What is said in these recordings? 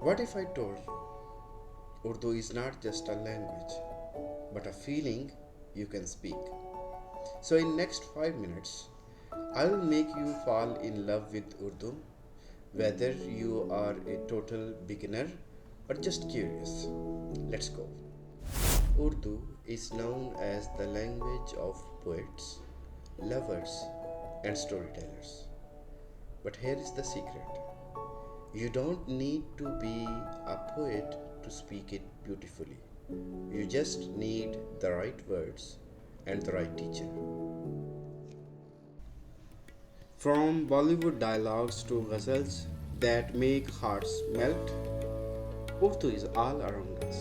What if I told you Urdu is not just a language but a feeling you can speak? So in next 5 minutes I will make you fall in love with Urdu whether you are a total beginner or just curious. Let's go. Urdu is known as the language of poets, lovers, and storytellers. But here is the secret: you don't need to be a poet to speak it beautifully. You just need the right words and the right teacher. From Bollywood dialogues to ghazals that make hearts melt, Urdu is all around us.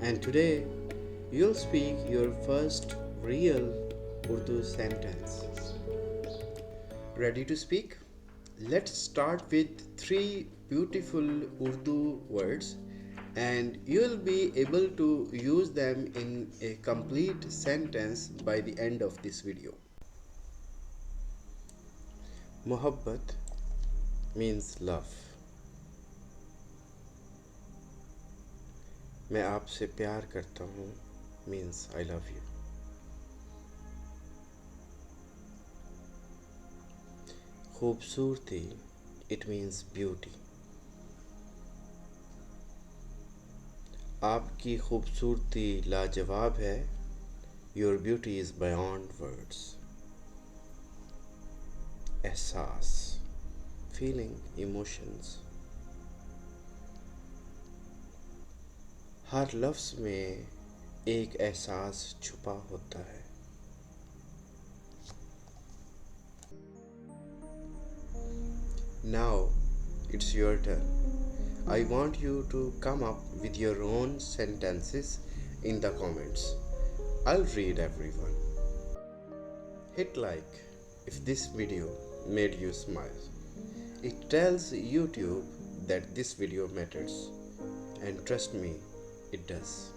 And today, you'll speak your first real Urdu sentence. Ready to speak? Let's start with three beautiful Urdu words, and you'll be able to use them in a complete sentence by the end of this video. Mohabbat means love. मैं आपसे प्यार करता हूँ means I love you. खूबसूरती, it means beauty. आपकी खूबसूरती लाजवाब है. Your beauty is beyond words. एहसास, feeling, emotions. हर लफ्ज़ में एक एहसास छुपा होता है. Now it's your turn. I want you to come up with your own sentences in the comments. I'll read everyone. Hit like if this video made you smile. It tells YouTube that this video matters, and trust me, it does.